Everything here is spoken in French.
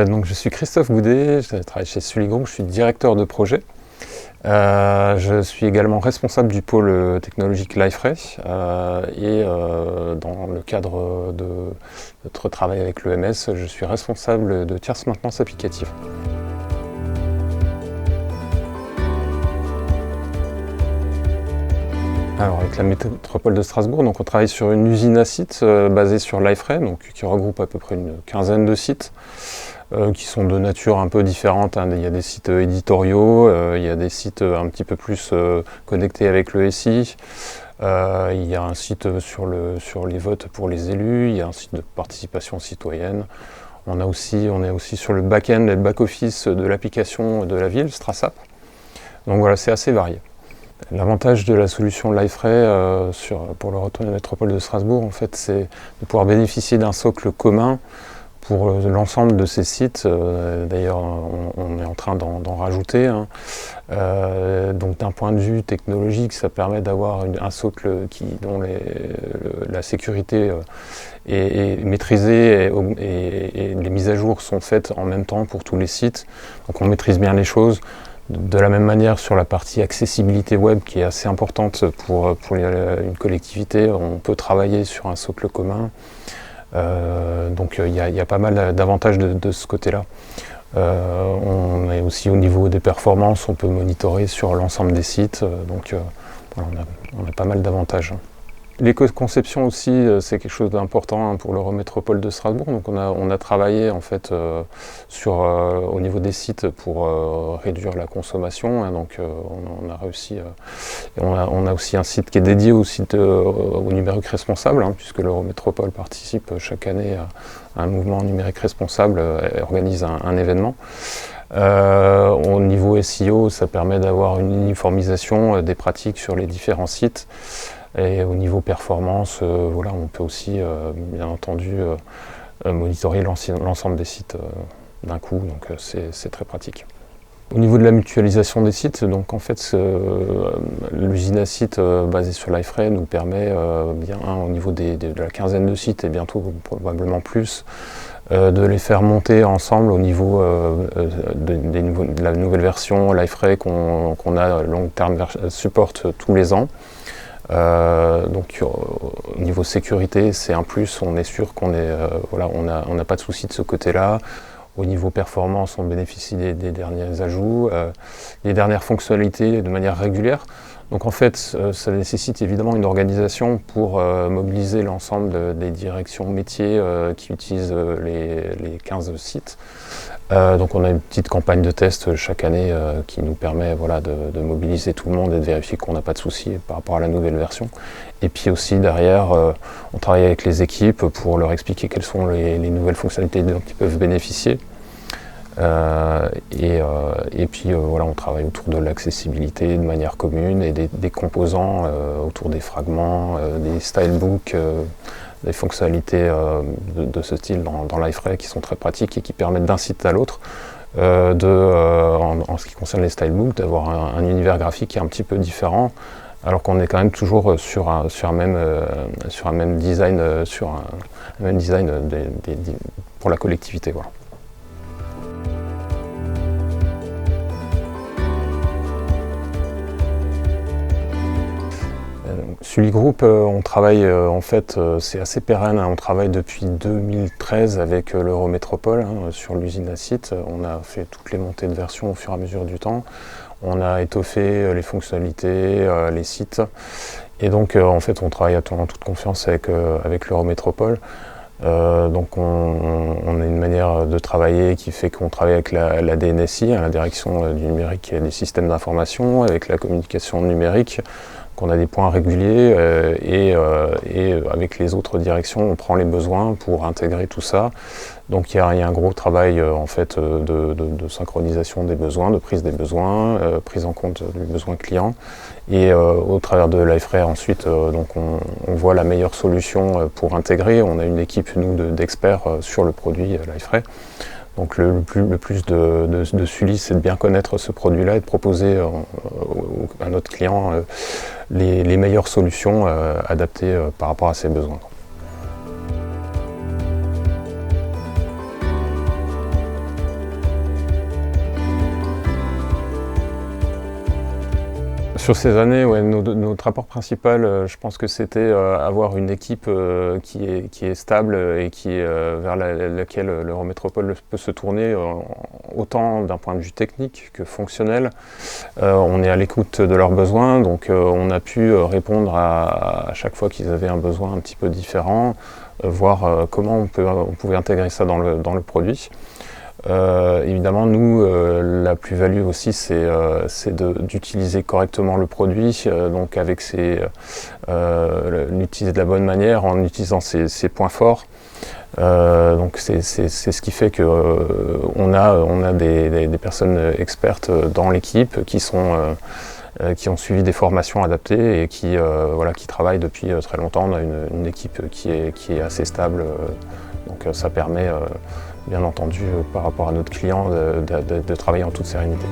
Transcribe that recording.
Donc je suis Christophe Goudet, je travaille chez Sully Group, je suis directeur de projet. Je suis également responsable du pôle technologique Liferay et dans le cadre de notre travail avec l'EMS, je suis responsable de tierce maintenance applicative. Alors avec la métropole de Strasbourg, donc on travaille sur une usine à sites basée sur Liferay, donc qui regroupe à peu près une quinzaine de sites qui sont de nature un peu différente. Il y a des sites éditoriaux, il y a des sites un petit peu plus connectés avec le SI, il y a un site sur les votes pour les élus, il y a un site de participation citoyenne. On est aussi sur le back-end et le back-office de l'application de la ville, Strasap. Donc voilà, c'est assez varié. L'avantage de la solution Liferay pour le retour de la métropole de Strasbourg, en fait, c'est de pouvoir bénéficier d'un socle commun pour l'ensemble de ces sites. D'ailleurs, on est en train d'en rajouter. Donc d'un point de vue technologique, ça permet d'avoir un socle dont la sécurité est maîtrisée et les mises à jour sont faites en même temps pour tous les sites. Donc on maîtrise bien les choses. De la même manière, sur la partie accessibilité web qui est assez importante pour une collectivité, on peut travailler sur un socle commun. Donc il y a pas mal d'avantages de ce côté-là. On est aussi au niveau des performances, on peut monitorer sur l'ensemble des sites. Donc voilà, on a pas mal d'avantages. L'éco-conception aussi, c'est quelque chose d'important pour l'Eurométropole de Strasbourg. Donc on a travaillé en fait au niveau des sites pour réduire la consommation. Donc on a réussi. On a aussi un site qui est dédié au numérique responsable, puisque l'Eurométropole participe chaque année à un mouvement numérique responsable et organise un événement. Au niveau SEO, ça permet d'avoir une uniformisation des pratiques sur les différents sites. Et au niveau performance, voilà, on peut aussi, bien entendu, monitorer l'ensemble des sites d'un coup, donc c'est très pratique. Au niveau de la mutualisation des sites, donc en fait, l'usine à sites basée sur Liferay nous permet, au niveau de la quinzaine de sites et bientôt probablement plus, de les faire monter ensemble au niveau de la nouvelle version Liferay qu'on a long term supporte tous les ans. Donc au niveau sécurité, c'est un plus, on est sûr qu'on n'a pas de souci de ce côté-là. Au niveau performance, on bénéficie des derniers ajouts, des dernières fonctionnalités de manière régulière. Donc en fait, ça nécessite évidemment une organisation pour mobiliser l'ensemble des directions métiers qui utilisent les 15 sites. Donc on a une petite campagne de test chaque année qui nous permet de mobiliser tout le monde et de vérifier qu'on n'a pas de soucis par rapport à la nouvelle version. Et puis aussi derrière, on travaille avec les équipes pour leur expliquer quelles sont les nouvelles fonctionnalités dont ils peuvent bénéficier. Et puis on travaille autour de l'accessibilité de manière commune et des composants autour des fragments, des stylebooks, des fonctionnalités de ce style dans Liferay qui sont très pratiques et qui permettent d'un site à l'autre en ce qui concerne les stylebooks d'avoir un univers graphique qui est un petit peu différent alors qu'on est quand même toujours sur un même design pour la collectivité. Voilà. Sully Group, on travaille c'est assez pérenne, on travaille depuis 2013 avec l'Eurométropole sur l'usine à sites. On a fait toutes les montées de version au fur et à mesure du temps. On a étoffé les fonctionnalités, les sites. Et donc en fait on travaille en toute confiance avec l'Eurométropole. Donc on a une manière de travailler qui fait qu'on travaille avec la DNSI, la direction du numérique et des systèmes d'information, avec la communication numérique. On a des points réguliers et avec les autres directions, on prend les besoins pour intégrer tout ça. Donc il y a un gros travail de synchronisation des besoins, de prise des besoins, prise en compte du besoin client. Et au travers de Liferay ensuite, on voit la meilleure solution pour intégrer. On a une équipe d'experts sur le produit Liferay. Donc le plus de Sully, c'est de bien connaître ce produit-là et de proposer à notre client les meilleures solutions adaptées par rapport à ses besoins. Sur ces années, ouais, notre rapport principal, je pense que c'était avoir une équipe qui est stable et vers laquelle l'Eurométropole peut se tourner, autant d'un point de vue technique que fonctionnel. On est à l'écoute de leurs besoins, donc on a pu répondre à chaque fois qu'ils avaient un besoin un petit peu différent, voir comment on pouvait intégrer ça dans le produit. Évidemment, nous, la plus-value aussi, c'est d'utiliser correctement le produit, donc avec l'utiliser de la bonne manière en utilisant ses points forts. Donc c'est ce qui fait que on a des personnes expertes dans l'équipe qui ont suivi des formations adaptées et qui travaillent depuis très longtemps. On a une équipe qui est assez stable, donc ça permet bien entendu par rapport à notre client de travailler en toute sérénité.